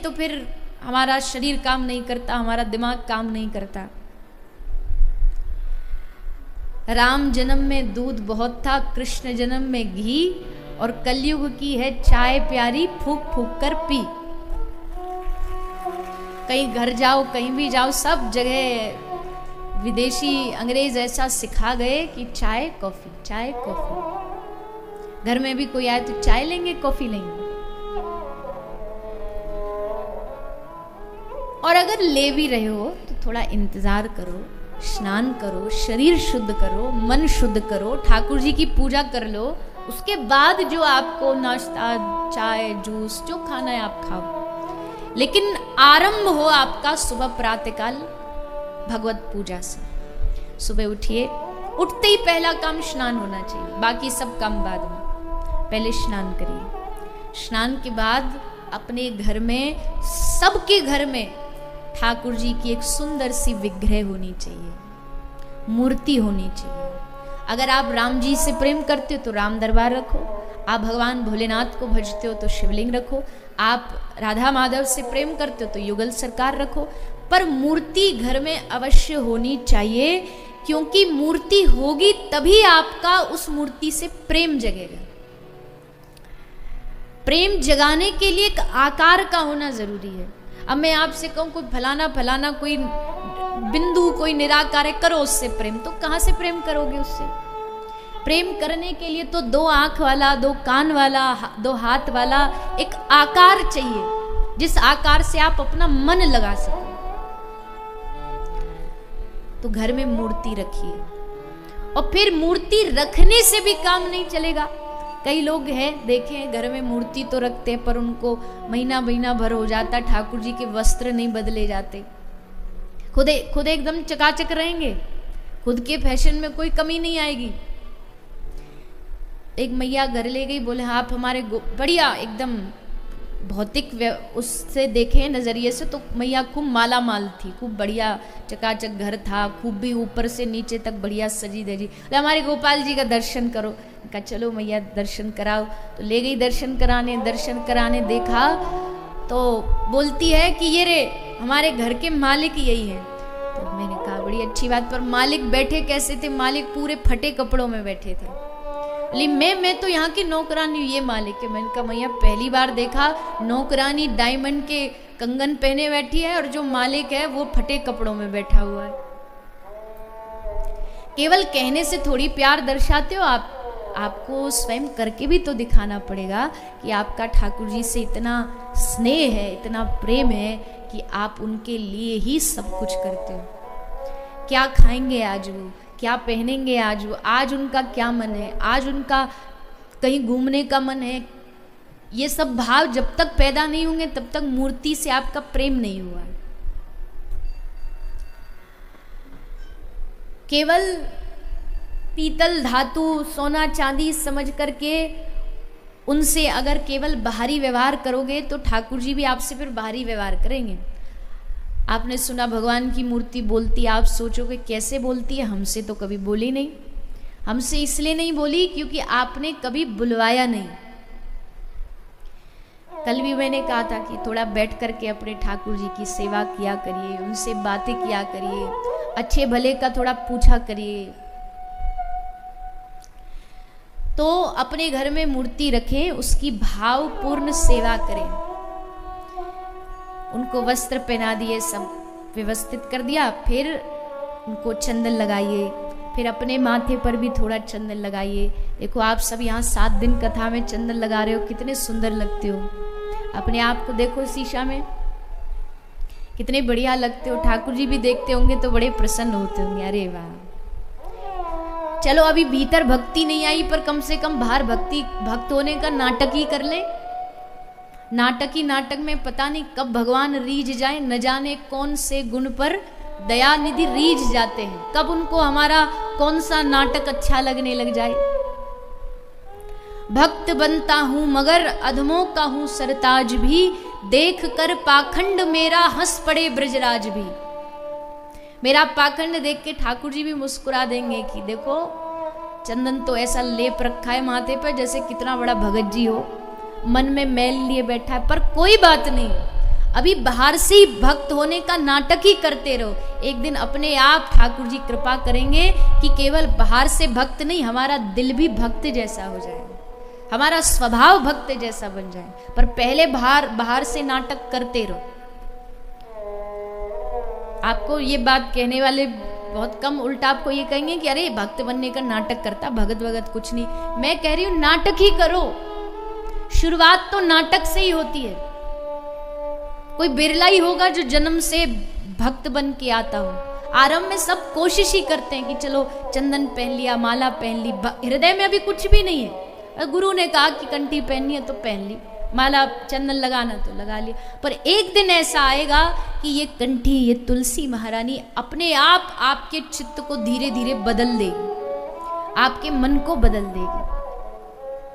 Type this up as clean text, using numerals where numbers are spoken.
तो फिर हमारा शरीर काम नहीं करता, हमारा दिमाग काम नहीं करता। राम जन्म में दूध बहुत था, कृष्ण जन्म में घी, और कलयुग की है चाय प्यारी, फूक फूक कर पी। कहीं घर जाओ, कहीं भी जाओ, सब जगह विदेशी अंग्रेज ऐसा सिखा गए कि चाय कॉफी, चाय कॉफी। घर में भी कोई आए तो चाय लेंगे, कॉफी लेंगे। और अगर ले भी रहे हो तो थोड़ा इंतजार करो, स्नान करो, शरीर शुद्ध करो, मन शुद्ध करो, ठाकुर जी की पूजा कर लो। उसके बाद जो आपको नाश्ता, चाय, जूस जो खाना है आप खाओ। लेकिन आरंभ हो आपका सुबह प्रातःकाल भगवत पूजा से। सुबह उठिए, उठते ही पहला काम स्नान होना चाहिए, बाकी सब काम बाद में। पहले स्नान करिए। स्नान के बाद अपने घर में, सबके घर में ठाकुर जी की एक सुंदर सी विग्रह होनी चाहिए, मूर्ति होनी चाहिए। अगर आप राम जी से प्रेम करते हो तो राम दरबार रखो, आप भगवान भोलेनाथ को भजते हो तो शिवलिंग रखो, आप राधा माधव से प्रेम करते हो तो युगल सरकार रखो, पर मूर्ति घर में अवश्य होनी चाहिए, क्योंकि मूर्ति होगी तभी आपका उस मूर्ति से प्रेम जगेगा। प्रेम जगाने के लिए एक आकार का होना जरूरी है। अब मैं आपसे कहूं कोई फलाना फलाना कोई बिंदु, कोई निराकार है, करो उससे प्रेम, तो कहां से प्रेम करोगे उससे? प्रेम करने के लिए तो दो आंख वाला, दो कान वाला, दो हाथ वाला एक आकार चाहिए, जिस आकार से आप अपना मन लगा सको। तो घर में मूर्ति रखिए। और फिर मूर्ति रखने से भी काम नहीं चलेगा। कई लोग हैं, देखें, घर में मूर्ति तो रखते हैं पर उनको महीना महीना भर हो जाता, ठाकुर जी के वस्त्र नहीं बदले जाते, खुद एकदम चकाचक रहेंगे, खुद के फैशन में कोई कमी नहीं आएगी। एक मैया घर ले गई, बोले आप हमारे बढ़िया एकदम भौतिक उससे देखें नजरिए से तो मैया खूब माला माल थी, खूब बढ़िया चकाचक घर था, खूब भी ऊपर से नीचे तक बढ़िया सजी धजी। हमारे गोपाल जी का दर्शन करो। कहा चलो मैया दर्शन कराओ। तो ले गई दर्शन कराने देखा तो बोलती है कि ये रे हमारे घर के मालिक यही है। तो मैंने कहा बड़ी अच्छी बात, पर मालिक बैठे कैसे थे? मालिक पूरे फटे कपड़ों में बैठे थे। मैं तो यहाँ की नौकरानी, ये मालिक है। मैंने कहा मैया पहली बार देखा नौकरानी डायमंड के कंगन पहने बैठी है और जो मालिक है वो फटे कपड़ों में बैठा हुआ है। केवल कहने से थोड़ी प्यार दर्शाते हो आप, आपको स्वयं करके भी तो दिखाना पड़ेगा कि आपका ठाकुर जी से इतना स्नेह है, इतना प्रेम है कि आप उनके लिए ही सब कुछ करते हो। क्या खाएंगे आज वो, क्या पहनेंगे आज वो, आज उनका क्या मन है, आज उनका कहीं घूमने का मन है। ये सब भाव जब तक पैदा नहीं होंगे तब तक मूर्ति से आपका प्रेम नहीं हुआ है। केवल पीतल, धातु, सोना, चांदी समझ करके उनसे अगर केवल बाहरी व्यवहार करोगे तो ठाकुर जी भी आपसे फिर बाहरी व्यवहार करेंगे। आपने सुना भगवान की मूर्ति बोलती, आप सोचोगे कैसे बोलती है? हमसे तो कभी बोली नहीं। हमसे इसलिए नहीं बोली क्योंकि आपने कभी बुलवाया नहीं। कल भी मैंने कहा था कि थोड़ा बैठ करके अपने ठाकुर जी की सेवा किया करिए, उनसे बातें किया करिए, अच्छे भले का थोड़ा पूछा करिए। तो अपने घर में मूर्ति रखें, उसकी भावपूर्ण सेवा करें। उनको वस्त्र पहना दिए, सब व्यवस्थित कर दिया, फिर उनको चंदन लगाइए, फिर अपने माथे पर भी थोड़ा चंदन लगाइए। देखो आप सब यहाँ 7 दिन कथा में चंदन लगा रहे हो, कितने सुंदर लगते हो। अपने आप को देखो शीशा में, कितने बढ़िया लगते हो। ठाकुर जी भी देखते होंगे तो बड़े प्रसन्न होते होंगे, अरे वाह। चलो अभी भीतर भक्ति नहीं आई पर कम से कम बाहर भक्त होने का नाटक ही कर ले। नाटक ही नाटक में पता नहीं कब भगवान रीझ जाए, न जाने कौन से गुण पर दया निधि रीझ जाते हैं, कब उनको हमारा कौन सा नाटक अच्छा लगने लग जाए। भक्त बनता हूं मगर अधमों का हूं सरताज भी, देख कर पाखंड मेरा हंस पड़े ब्रजराज भी। मेरा पाखंड देख के ठाकुर जी भी मुस्कुरा देंगे कि देखो चंदन तो ऐसा लेप रखा है माथे पर जैसे कितना बड़ा भगत जी हो, मन में मैल लिए बैठा है। पर कोई बात नहीं, अभी बाहर से ही भक्त होने का नाटक ही करते रहो, एक दिन अपने आप ठाकुर जी कृपा करेंगे कि केवल बाहर से भक्त नहीं, हमारा दिल भी भक्त जैसा हो जाए, हमारा स्वभाव भक्त जैसा बन जाए। पर पहले बाहर से नाटक करते रहो। आपको ये बात कहने वाले बहुत कम, उल्टा आपको ये कहेंगे कि अरे भक्त बनने का नाटक करता, भगत कुछ नहीं। मैं कह रही हूं नाटक ही करो, शुरुआत तो नाटक से ही होती है। कोई बिरला ही होगा जो जन्म से भक्त बन के आता हो। आरंभ में सब कोशिश ही करते हैं कि चलो चंदन पहन लिया, माला पहन ली, हृदय में अभी कुछ भी नहीं है। गुरु ने कहा कि कंठी पहननी है तो पहन ली, माला चंदन लगाना तो लगा लिया। पर एक दिन ऐसा आएगा कि ये कंठी, ये तुलसी महारानी अपने आप आपके चित्त को धीरे धीरे बदल देगी, आपके मन को बदल देगी।